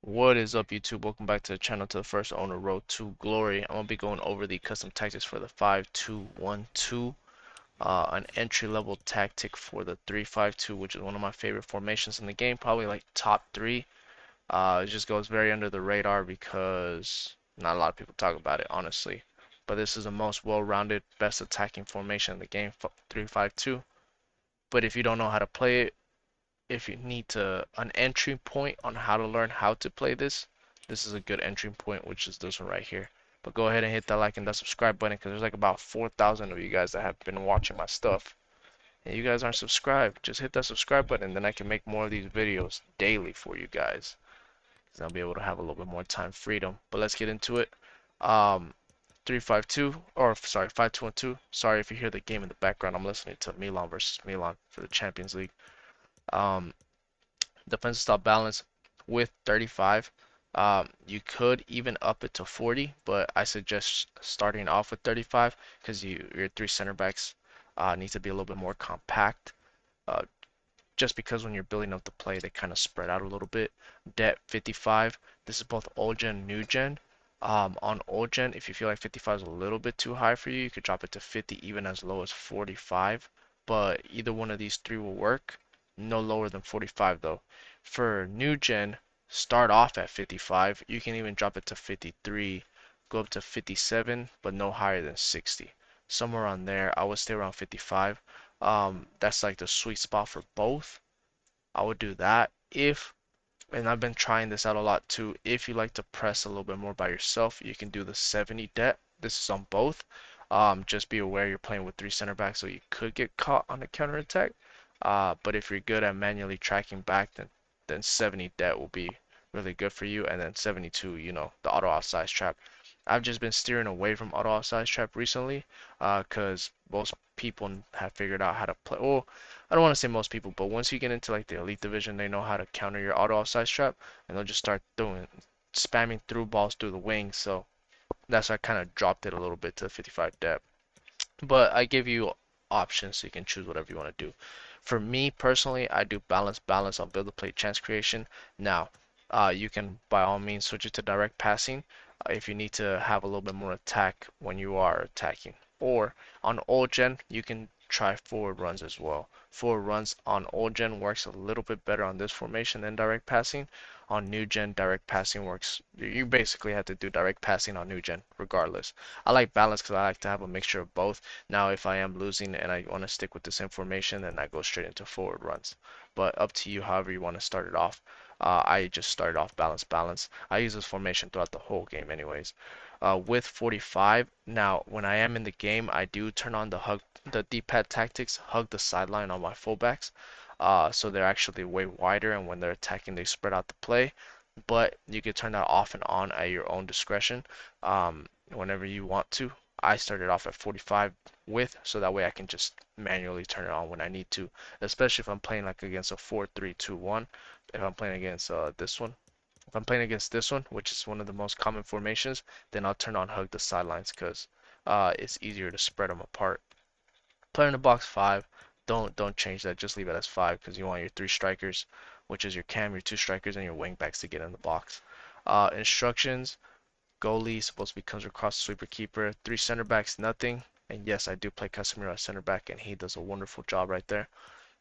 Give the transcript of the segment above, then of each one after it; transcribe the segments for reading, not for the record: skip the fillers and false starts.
What is up, YouTube? Welcome back to the channel, to the first owner road to glory. I'm gonna be going over the custom tactics for the 5-2-1-2, an entry level tactic for the 3-5-2, which is one of my favorite formations in the game, probably like top three. It just goes very under the radar because not a lot of people talk about it, honestly. But this is the most well-rounded, best attacking formation in the game, 3-5-2. But if you don't know how to play it, if you need an entry point on how to learn how to play this, this is a good entry point, which is this one right here. But go ahead and hit that like and that subscribe button because there's like about 4,000 of you guys that have been watching my stuff. And you guys aren't subscribed. Just hit that subscribe button and then I can make more of these videos daily for you guys. I'll be able to have a little bit more time freedom. But let's get into it. 3-5-2, or sorry, 5-2-1-2. Sorry if you hear the game in the background. I'm listening to Milan versus Milan for the Champions League. Um, Defensive style balance with 35. You could even up it to 40, but I suggest starting off with 35 because your three center backs need to be a little bit more compact. Uh, just because when you're building up the play, they kind of spread out a little bit. Debt 55. This is both old gen, new gen. On old gen, if you feel like 55 is a little bit too high for you, you could drop it to 50, even as low as 45. But either one of these three will work. No lower than 45 though. For new gen, start off at 55. You can even drop it to 53, go up to 57, but no higher than 60. Somewhere around there, I would stay around 55. That's like the sweet spot for both. I would do that if, and I've been trying this out a lot too, if you like to press a little bit more by yourself, you can do the 70 debt. This is on both. Just be aware you're playing with three center backs, so you could get caught on a counter attack. But if you're good at manually tracking back, then 70 debt will be really good for you, and then 72, the auto offside trap. I've just been steering away from auto offside trap recently, because most people have figured out how to play. Well, I don't want to say most people, but once you get into like the elite division, they know how to counter your auto offside trap, and they'll just start spamming through balls through the wings. So that's why I kind of dropped it a little bit to 55 depth. But I give you options so you can choose whatever you want to do. For me personally, I do balance on build a play chance creation. Now, you can by all means switch it to direct passing if you need to have a little bit more attack when you are attacking. Or on old gen, you can try forward runs as well. Forward runs on old gen works a little bit better on this formation than direct passing. On new gen, direct passing works. You basically have to do direct passing on new gen regardless. I like balance because I like to have a mixture of both. Now, if I am losing and I want to stick with the same formation, then I go straight into forward runs. But up to you, however you want to start it off. I just started off balance. I use this formation throughout the whole game, anyways. With 45, now when I am in the game, I do turn on the D-pad tactics, hug the sideline on my fullbacks. So they're actually way wider, and when they're attacking, they spread out the play. But you can turn that off and on at your own discretion, whenever you want to. I started off at 45 with, so that way I can just manually turn it on when I need to, especially if I'm playing like against a 4-3-2-1. If I'm playing against this one, if I'm playing against this one, which is one of the most common formations, then I'll turn on hug the sidelines because it's easier to spread them apart. Player in the box 5. Don't change that. Just leave it as 5 because you want your 3 strikers, which is your cam, your 2 strikers, and your wing backs to get in the box. Instructions: goalie supposed to be comes across sweeper keeper. 3 center backs, nothing. And yes, I do play Casemiro as center back, and he does a wonderful job right there.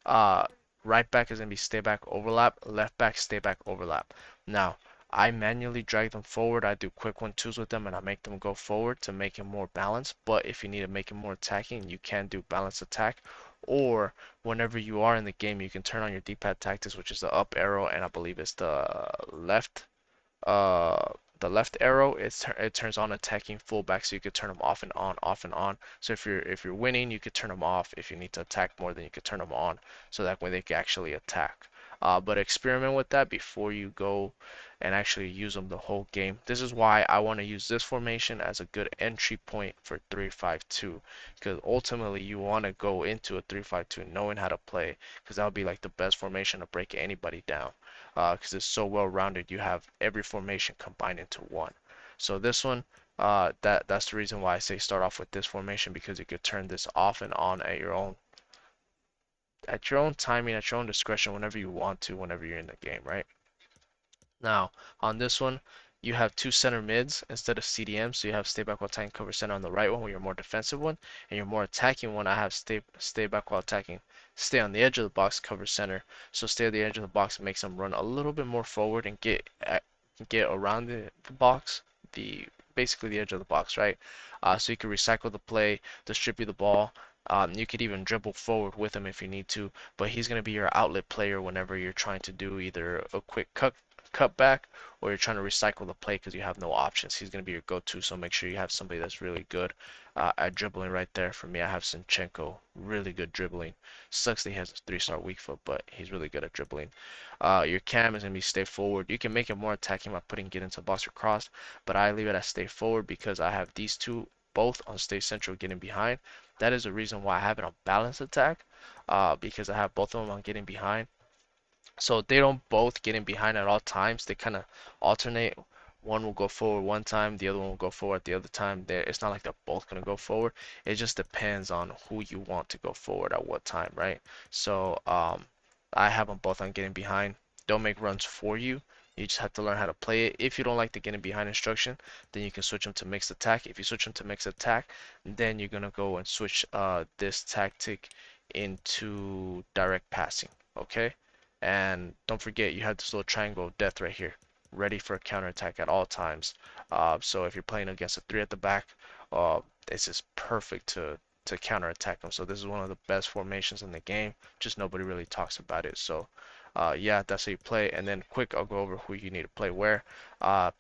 Uh, right back is going to be stay back overlap. Left back stay back overlap. Now, I manually drag them forward. I do quick 1-2s with them and I make them go forward to make it more balanced. But if you need to make it more attacking, you can do balance attack. Or whenever you are in the game, you can turn on your D-pad tactics, which is the up arrow, and I believe it's uh, the left arrow. It turns on attacking fullback, so you could turn them off and on, off and on. So if you're winning, you could turn them off. If you need to attack more, then you could turn them on, so that way they can actually attack. But experiment with that before you go and actually use them the whole game. This is why I want to use this formation as a good entry point for 3-5-2, because ultimately you want to go into a 3-5-2 knowing how to play, because that would be like the best formation to break anybody down, because it's so well rounded. You have every formation combined into one. So this one, that's the reason why I say start off with this formation, because you could turn this off and on at your own timing, at your own discretion, whenever you want to, whenever you're in the game, right? Now, on this one, you have two center mids instead of CDM, so you have stay back while attacking cover center on the right one, where you're more defensive one, and your more attacking one, I have stay back while attacking, stay on the edge of the box, cover center. So stay on the edge of the box makes them run a little bit more forward and get around the box, the basically the edge of the box, right? So you can recycle the play, distribute the ball. You could even dribble forward with him if you need to, but he's going to be your outlet player whenever you're trying to do either a quick cut back or you're trying to recycle the play because you have no options. He's going to be your go-to, so make sure you have somebody that's really good at dribbling right there. For me, I have Sinchenko, really good dribbling. Sucks that he has a 3-star weak foot, but he's really good at dribbling. Your cam is going to be stay forward. You can make it more attacking by putting get into box or cross, but I leave it as stay forward because I have these two both on stay central getting behind. That is the reason why I have it on balance attack because I have both of them on getting behind. So they don't both get in behind at all times. They kind of alternate. One will go forward one time, the other one will go forward the other time. It's not like they're both going to go forward. It just depends on who you want to go forward at what time, right? So I have them both on getting behind. Don't make runs for you. You just have to learn how to play it. If you don't like the getting behind instruction, then you can switch them to mixed attack. If you switch them to mixed attack, then you're going to go and switch this tactic into direct passing, okay? And don't forget, you have this little triangle of death right here, ready for a counterattack at all times. So if you're playing against a three at the back, this is perfect to counterattack them. So this is one of the best formations in the game. Just nobody really talks about it. So yeah, that's how you play. And then quick, I'll go over who you need to play where.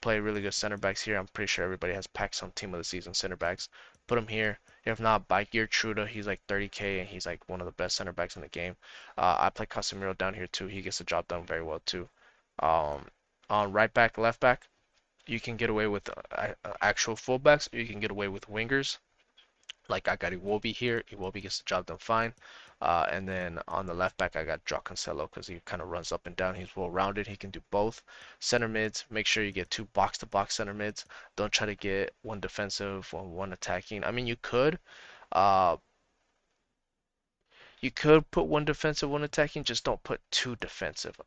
Play really good center backs here. I'm pretty sure everybody has packs on team of the season center backs. Put them here. If not, buy Truda. He's like 30K and he's like one of the best center backs in the game. I play Casemiro down here too. He gets the job done very well too. Um, on right back, left back, you can get away with actual fullbacks, or you can get away with wingers. Like I got Iwobi here. Iwobi gets the job done fine. And then on the left back, I got Joao Cancelo because he kind of runs up and down. He's well rounded. He can do both. Center mids, make sure you get two box to box center mids. Don't try to get one defensive or one attacking. I mean, uh, you could put one defensive, one attacking, just don't put two defensive.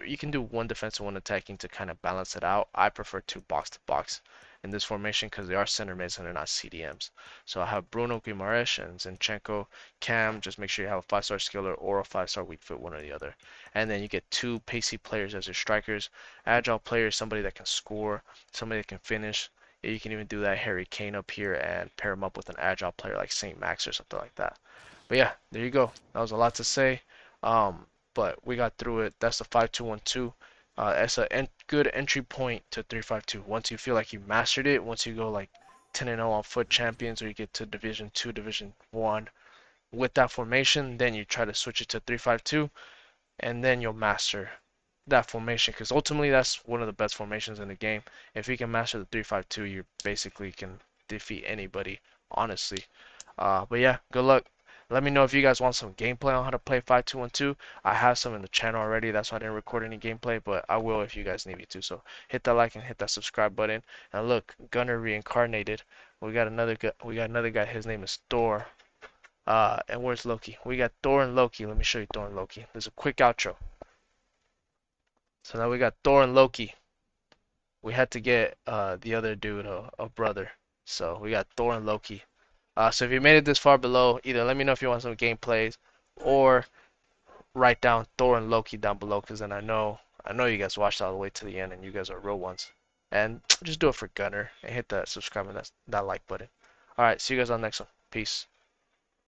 You can do one defensive, one attacking to kind of balance it out. I prefer two box to box in this formation because they are center mids and they're not CDMs. So I have Bruno Guimaraes and Zinchenko, Cam. Just make sure you have a 5-star skiller or a 5-star weak foot, one or the other. And then you get two pacey players as your strikers. Agile players, somebody that can score, somebody that can finish. You can even do that Harry Kane up here and pair him up with an agile player like Saint Max or something like that. But yeah, there you go. That was a lot to say, but we got through it. That's the 5-2-1-2. It's a good entry point to 3-5-2. Once you feel like you mastered it, once you go like 10-0 on Foot Champions, or you get to Division 2, Division 1 with that formation, then you try to switch it to 3-5-2, and then you'll master that formation because ultimately that's one of the best formations in the game. If you can master the 3-5-2, you basically can defeat anybody, honestly. But yeah, good luck. Let me know if you guys want some gameplay on how to play 5-2-1-2. I have some in the channel already. That's why I didn't record any gameplay, but I will if you guys need me to. So hit that like and hit that subscribe button. And look, Gunner reincarnated. We got another guy. His name is Thor. And where's Loki? We got Thor and Loki. Let me show you Thor and Loki. There's a quick outro. So now we got Thor and Loki. We had to get the other dude a brother. So we got Thor and Loki. So if you made it this far below, either let me know if you want some gameplays or write down Thor and Loki down below because then I know you guys watched all the way to the end and you guys are real ones. And just do it for Gunner and hit that subscribe and that like button. Alright, see you guys on the next one. Peace.